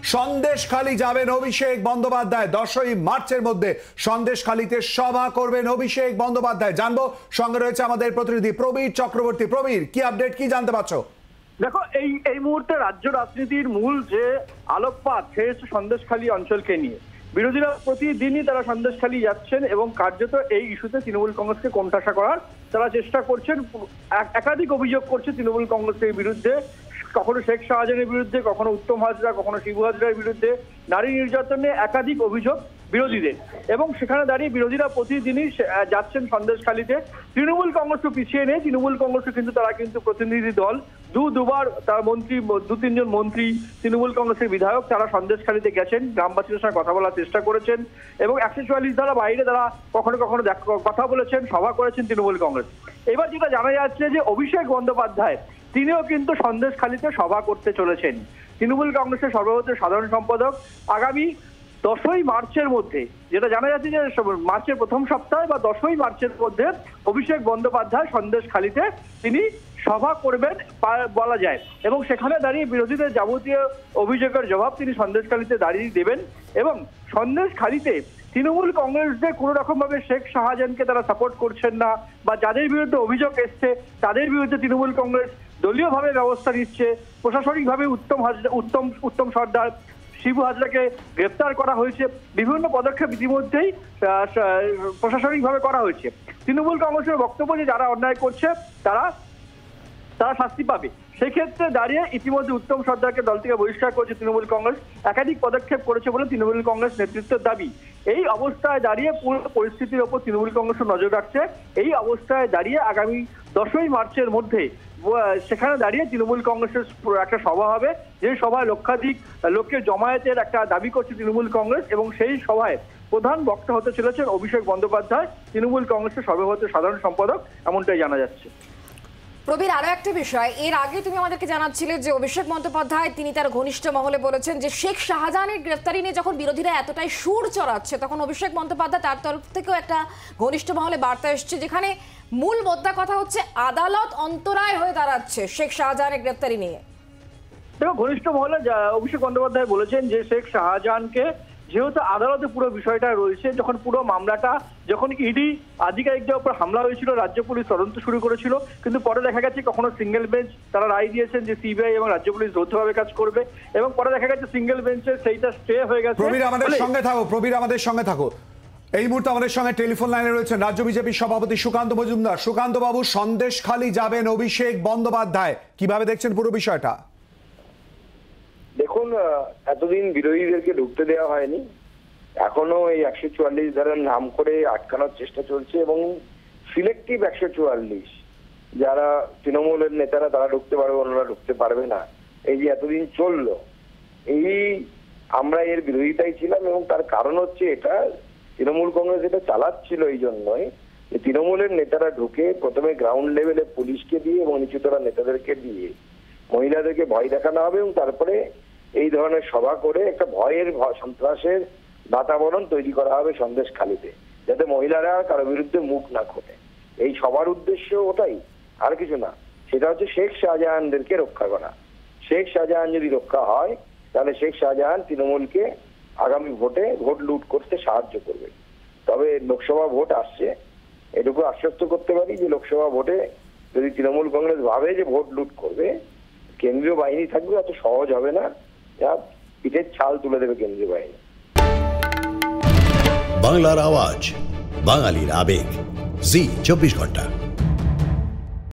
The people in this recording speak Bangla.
সন্দেশখালী যাবেন অভিষেক বন্দ্যোপাধ্যায়। 10ই মার্চের মধ্যে সন্দেশখালীতে সভা করবেন অভিষেক বন্দ্যোপাধ্যায়। জানবো, সঙ্গে রয়েছে আমাদের প্রতিনিধি প্রবীর চক্রবর্তী। প্রবীর, কি আপডেট, কি জানতে পারছো? দেখো, এই মুহূর্তে রাজ্য রাজনীতির মূল যে আলোকপাত হয়েছে সন্দেশখালী অঞ্চলকে নিয়ে। বিরোধীরা প্রতিদিনই তারা সন্দেশখালী যাচ্ছেন এবং কার্যত এই ইস্যুতে তৃণমূল কংগ্রেসকে কোণঠাসা করার তারা চেষ্টা করছেন। একাধিক অভিযোগ করছে তৃণমূল কংগ্রেসের বিরুদ্ধে, কখনো শেখ শাহজাহানের বিরুদ্ধে, কখনো উত্তম হাজরা, কখনো শিবু হাজরার বিরুদ্ধে নারী নির্যাতনে একাধিক অভিযোগ বিরোধীদের। এবং সেখানে দাঁড়িয়ে বিরোধীরা প্রতিদিনই যাচ্ছেন সন্দেশখালীতে। তৃণমূল কংগ্রেসও পিছিয়ে নেই। তৃণমূল কংগ্রেসও কিন্তু তারা প্রতিনিধি দল দুবার তার মন্ত্রী, 2-3 জন মন্ত্রী, তৃণমূল কংগ্রেসের বিধায়ক তারা সন্দেশখালীতে গেছেন, গ্রামবাসীদের সঙ্গে কথা বলার চেষ্টা করেছেন এবং 144 ধারা বাইরে তারা কখনো কখনো কথা বলেছেন, সভা করেছেন তৃণমূল কংগ্রেস। এবার যেটা জানা যাচ্ছে যে অভিষেক বন্দ্যোপাধ্যায় তিনিও কিন্তু সন্দেশখালীতে সভা করতে চলেছেন। তৃণমূল কংগ্রেসের সর্বভারতীয় সাধারণ সম্পাদক আগামী 10ই মার্চের মধ্যে, যেটা জানা যাচ্ছে যে মার্চের প্রথম সপ্তাহে বা 10ই মার্চের মধ্যে অভিষেক বন্দ্যোপাধ্যায় সন্দেশখালীতে তিনি সভা করবেন বলা যায়। এবং সেখানে দাঁড়িয়ে বিরোধীদের যাবতীয় অভিযোগের জবাব তিনি সন্দেশখালীতে দাঁড়িয়ে দেবেন। এবং সন্দেশখালীতে তৃণমূল কংগ্রেসদের কোনো রকম ভাবে শেখ শাহজাহানকে তারা সাপোর্ট করছেন না, বা যাদের বিরুদ্ধে অভিযোগ এসছে তাদের বিরুদ্ধে তৃণমূল কংগ্রেস দলীয়ভাবে ব্যবস্থা নিচ্ছে। প্রশাসনিকভাবে উত্তম সর্দার, শিবু হাজরাকে গ্রেপ্তার করা হয়েছে। বিভিন্ন পদক্ষেপ ইতিমধ্যেই প্রশাসনিকভাবে করা হয়েছে। তৃণমূল কংগ্রেসের বক্তব্য যে যারা অন্যায় করছে তারা শাস্তি পাবে। সেই ক্ষেত্রে দাঁড়িয়ে ইতিমধ্যে উত্তম সর্দারকে দল থেকে বহিষ্কার করেছে তৃণমূল কংগ্রেস। একাধিক পদক্ষেপ করেছে বলে তৃণমূল কংগ্রেস নেতৃত্বের দাবি। এই অবস্থায় দাঁড়িয়ে পুরো পরিস্থিতির ওপর তৃণমূল কংগ্রেস নজর রাখছে। এই অবস্থায় দাঁড়িয়ে আগামী 10ই মার্চের মধ্যে সেখানে দাঁড়িয়ে তৃণমূল কংগ্রেসের একটা সভা হবে, যে সভায় লক্ষাধিক লোকের জমায়েতের একটা দাবি করছে তৃণমূল কংগ্রেস। এবং সেই সভায় প্রধান বক্তা হতে চলেছেন অভিষেক বন্দ্যোপাধ্যায়, তৃণমূল কংগ্রেসের সর্বভারতীয় সাধারণ সম্পাদক, এমনটাই জানা যাচ্ছে। প্রবীর, আরো একটা বিষয়, এর আগে তুমি আমাদেরকে জানাচ্ছিলে যে অভিষেক বন্দ্যোপাধ্যায় তিনি তার ঘনিষ্ঠ মহলে বলেছেন যে শেখ শাহজাহানের গ্রেফতারি নিয়ে যখন বিরোধীরা এতটাই সুর চড়াচ্ছে তখন অভিষেক বন্দ্যোপাধ্যায় তার তরফ থেকেও একটা ঘনিষ্ঠ মহলে বার্তা এসছে, যেখানে মূল মোদ্দা কথা হচ্ছে আদালত অন্তরায় হয়ে দাঁড়াচ্ছে শেখ শাহজাহানের গ্রেফতারি নিয়ে। দেখো, ঘনিষ্ঠ মহলে অভিষেক বন্দ্যোপাধ্যায় বলেছেন যে শেখ শাহজাহানকে যেহেতু আদালতে পুরো বিষয়টা রয়েছে, যখন পুরো মামলাটা যখন ইডি আধিকারিকদের উপর হামলা হয়েছিল, রাজ্য পুলিশ তদন্ত শুরু করেছিল, কিন্তু পরে দেখা গেছে কখনো সিঙ্গেল বেঞ্চ তারা রায় দিয়েছেন যে সিবিআই এবং রাজ্য পুলিশ যৌথভাবে কাজ করবে, এবং পরে দেখা গেছে সিঙ্গেল বেঞ্চের সেইটা স্টে হয়ে গেছে। প্রবীর আমাদের সঙ্গে থাকো। এই মুহূর্তে আমাদের সঙ্গে টেলিফোন লাইনে রয়েছেন রাজ্য বিজেপির সভাপতি সুকান্ত মজুমদার। সুকান্ত বাবু, সন্দেশখালী যাবেন অভিষেক বন্দ্যোপাধ্যায়, কিভাবে দেখছেন পুরো বিষয়টা? দেখুন, এতদিন বিরোধীদেরকে ঢুকতে দেওয়া হয়নি, এখনো এই 144 ধারার নাম করে আটকানোর চেষ্টা চলছে এবং সিলেক্টিভ 144, যারা তৃণমূলের নেতারা তারা ঢুকতে পারবে, অন্যরা ঢুকতে পারবে না। এই যে এতদিন চললো, আমরা এর বিরোধিতাই ছিলাম এবং তার কারণ হচ্ছে এটা তৃণমূল কংগ্রেস এটা চালাচ্ছিল এই জন্যই যে তৃণমূলের নেতারা ঢুকে প্রথমে গ্রাউন্ড লেভেলে পুলিশকে দিয়ে এবং নিচুতলা নেতাদেরকে দিয়ে মহিলাদেরকে ভয় দেখানো হবে এবং তারপরে এই ধরনের সভা করে একটা সন্ত্রাসের বাতাবরণ তৈরি করা হবে সন্দেশখালীতে, যাতে মহিলারা কারো বিরুদ্ধে মুখ না খোলে। এই সবার উদ্দেশ্য ওটাই, আর কিছু না। সেটা হচ্ছে শেখ শাহজাহানদেরকে রক্ষা করা। শেখ শাহজাহান যদি রক্ষা হয় তাহলে শেখ শাহজাহান তৃণমূলকে আগামী ভোট লুট করতে সাহায্য করবে। তবে লোকসভা ভোট আসছে, এটুকু আশ্বস্ত করতে পারি যে লোকসভা ভোটে যদি তৃণমূল কংগ্রেস ভাবে যে ভোট লুট করবে, কেন্দ্রীয় বাহিনী থাকবে, অত সহজ হবে না, যা পিঠের ছাল তুলে দেবে কেন্দ্রীয় বাহিনী। বাংলার আওয়াজ, বাঙালির আবেগ, জি 24 ঘন্টা।